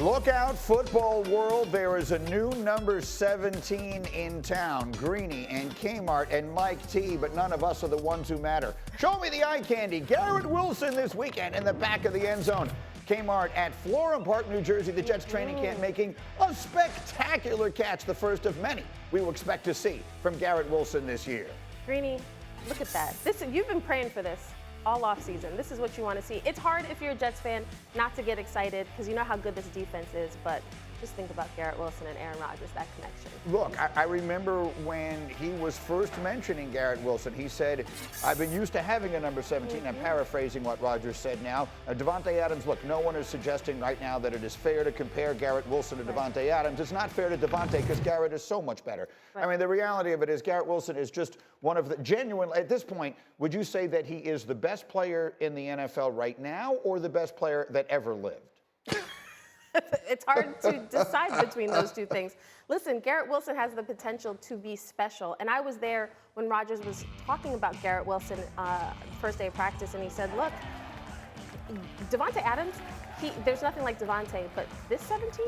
Look out, football world. There is a new number 17 in town. Greeny and Kmart and Mike T, but none of us are the ones who matter. Show me the eye candy. Garrett Wilson this weekend in the back of the end zone. Kmart at Florham Park, New Jersey, the Jets training camp making a spectacular catch, the first of many we will expect to see from Garrett Wilson this year. Greeny, look at that. You've been praying for this all off season. This is what you want to see. It's hard if you're a Jets fan not to get excited because you know how good this defense is, but just think about Garrett Wilson and Aaron Rodgers, that connection. Look, I remember when he was first mentioning Garrett Wilson, he said, I've been used to having a number 17. I'm paraphrasing what Rodgers said now. Davante Adams, look, no one is suggesting right now that it is fair to compare Garrett Wilson to Davante Adams. It's not fair to Davante because Garrett is so much better. Right. I mean, the reality of it is Garrett Wilson is just one of the genuine, at this point, would you say that he is the best player in the NFL right now or the best player that ever lived? It's hard to decide between those two things. Listen, Garrett Wilson has the potential to be special. And I was there when Rodgers was talking about Garrett Wilson first day of practice, and he said, look, Davante Adams, there's nothing like Davante, but this 17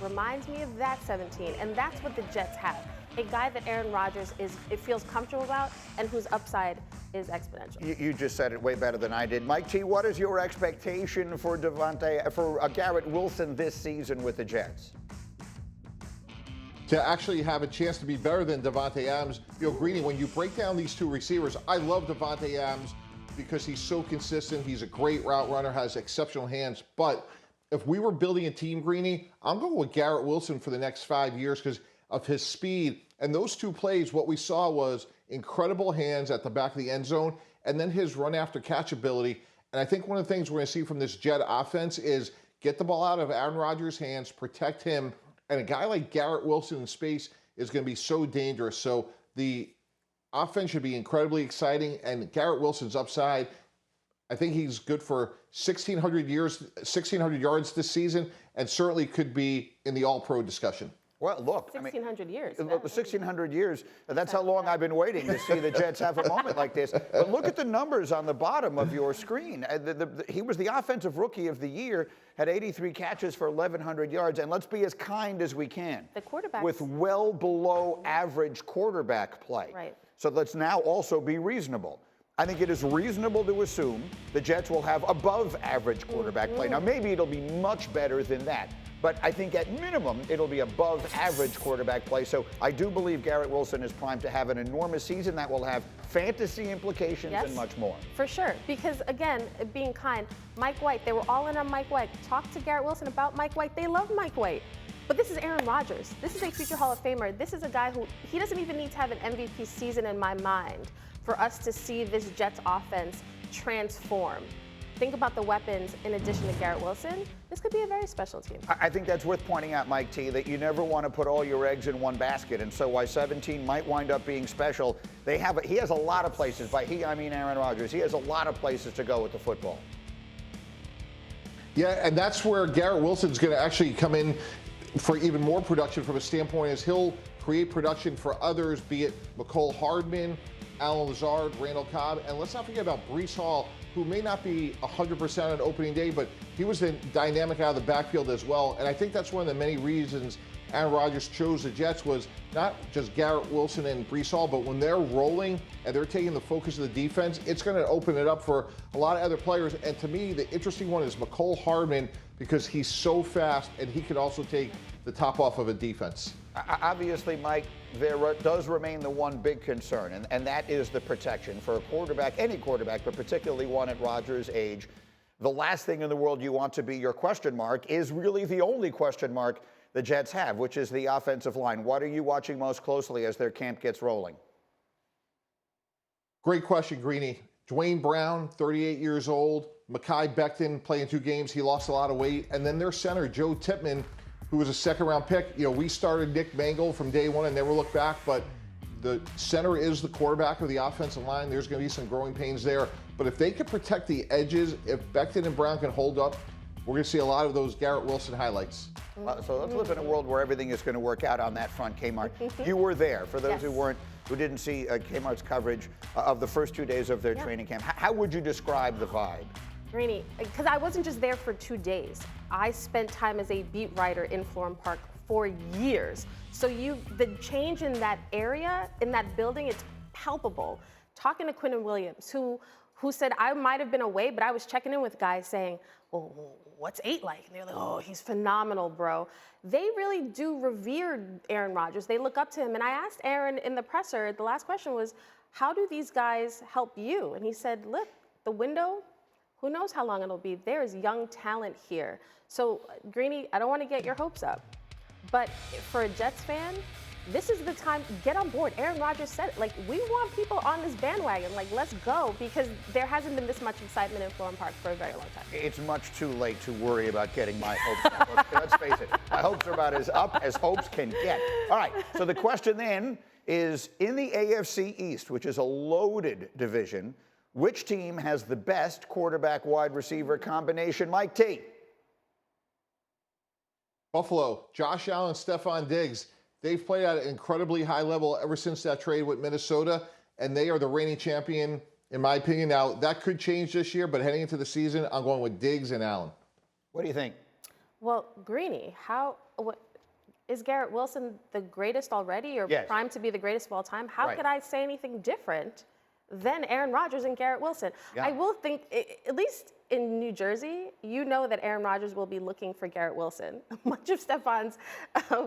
reminds me of that 17. And that's what the Jets have. A guy that Aaron Rodgers feels comfortable about and whose upside is exponential. You just said it way better than I did. Mike T, what is your expectation for Garrett Wilson this season with the Jets? To actually have a chance to be better than Davante Adams. You know, Greeny, when you break down these two receivers, I love Davante Adams because he's so consistent. He's a great route runner, has exceptional hands. But if we were building a team, Greeny, I'm going with Garrett Wilson for the next 5 years because of his speed. And those two plays, what we saw was incredible hands at the back of the end zone and then his run after catch ability. And I think one of the things we're going to see from this Jet offense is get the ball out of Aaron Rodgers' hands, protect him. And a guy like Garrett Wilson in space is going to be so dangerous. So the offense should be incredibly exciting. And Garrett Wilson's upside, I think he's good for 1,600 yards this season and certainly could be in the All-Pro discussion. Well, look, 1,600 years. Look, 1,600 years, that's how long I've been waiting to see the Jets have a moment like this. But look at the numbers on the bottom of your screen. He was the offensive rookie of the year, had 83 catches for 1,100 yards, and let's be as kind as we can. The quarterback. With well below average quarterback play. Right. So let's now also be reasonable. I think it is reasonable to assume the Jets will have above average quarterback play. Now, maybe it'll be much better than that. But I think at minimum, it'll be above average quarterback play. So I do believe Garrett Wilson is primed to have an enormous season that will have fantasy implications and much more. For sure. Because, again, being kind, Mike White, they were all in on Mike White. Talk to Garrett Wilson about Mike White. They love Mike White. But this is Aaron Rodgers. This is a future Hall of Famer. This is a guy who, he doesn't even need to have an MVP season in my mind for us to see this Jets offense transform. Think about the weapons in addition to Garrett Wilson. This could be a very special team. I think that's worth pointing out, Mike T, that you never want to put all your eggs in one basket. And so why 17 might wind up being special, he has a lot of places. By he, I mean Aaron Rodgers. He has a lot of places to go with the football. Yeah, and that's where Garrett Wilson's going to actually come in for even more production from a standpoint as he'll create production for others, be it Mecole Hardman, Allen Lazard, Randall Cobb, and let's not forget about Breece Hall, who may not be 100% on opening day, but he was the dynamic out of the backfield as well. And I think that's one of the many reasons Aaron Rodgers chose the Jets was not just Garrett Wilson and Breece Hall, but when they're rolling and they're taking the focus of the defense, it's going to open it up for a lot of other players. And to me, the interesting one is Mecole Hardman because he's so fast and he can also take the top off of a defense. Obviously, Mike, there does remain the one big concern, and that is the protection. For a quarterback, any quarterback, but particularly one at Rodgers' age, the last thing in the world you want to be your question mark is really the only question mark the Jets have, which is the offensive line. What are you watching most closely as their camp gets rolling? Great question, Greeny. Dwayne Brown, 38 years old. Mekhi Becton playing 2 games. He lost a lot of weight. And then their center, Joe Tippmann, who was a second-round pick. You know, we started Nick Mangold from day one and never looked back, but the center is the quarterback of the offensive line. There's going to be some growing pains there. But if they can protect the edges, if Becton and Brown can hold up, we're going to see a lot of those Garrett Wilson highlights. So let's live in a world where everything is going to work out on that front, Kmart. You were there. For those who didn't see Kmart's coverage of the first 2 days of their training camp, how would you describe the vibe? Greeny, because I wasn't just there for 2 days. I spent time as a beat writer in Florham Park for years. So the change in that area, in that building, it's palpable. Talking to Quinnen Williams, who said I might have been away, but I was checking in with guys saying, well, what's 8 like? And they're like, oh, he's phenomenal, bro. They really do revere Aaron Rodgers. They look up to him. And I asked Aaron in the presser, the last question was, how do these guys help you? And he said, look, the window, who knows how long it'll be? There is young talent here. So, Greeny, I don't want to get your hopes up, but for a Jets fan, this is the time, get on board. Aaron Rodgers said it. Like, we want people on this bandwagon. Like, let's go, because there hasn't been this much excitement in Florham Park for a very long time. It's much too late to worry about getting my hopes up. Let's face it. My hopes are about as up as hopes can get. All right, so the question then is, in the AFC East, which is a loaded division, which team has the best quarterback-wide receiver combination? Mike T. Buffalo, Josh Allen, Stephon Diggs. They've played at an incredibly high level ever since that trade with Minnesota, and they are the reigning champion, in my opinion. Now, that could change this year, but heading into the season, I'm going with Diggs and Allen. What do you think? Well, Greeny, is Garrett Wilson the greatest already, or Yes. primed to be the greatest of all time? How Right. could I say anything different than Aaron Rodgers and Garrett Wilson? Yeah. I will think, at least in New Jersey, you know that Aaron Rodgers will be looking for Garrett Wilson. Much of Stefan's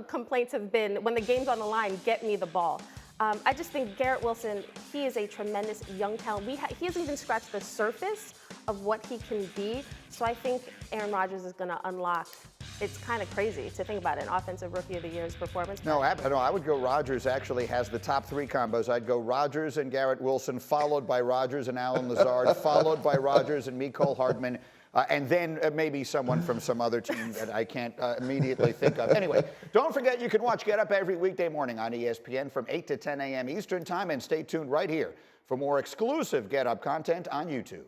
complaints have been, when the game's on the line, get me the ball. I just think Garrett Wilson, he is a tremendous young talent. He hasn't even scratched the surface of what he can be. So I think Aaron Rodgers is going to unlock. It's kind of crazy to think about an offensive rookie of the year's performance. No, I would go Rodgers actually has the top 3 combos. I'd go Rodgers and Garrett Wilson, followed by Rodgers and Allen Lazard, followed by Rodgers and Mecole Hardman, and then maybe someone from some other team that I can't immediately think of. Anyway, don't forget you can watch Get Up every weekday morning on ESPN from 8 to 10 a.m. Eastern Time, and stay tuned right here for more exclusive Get Up content on YouTube.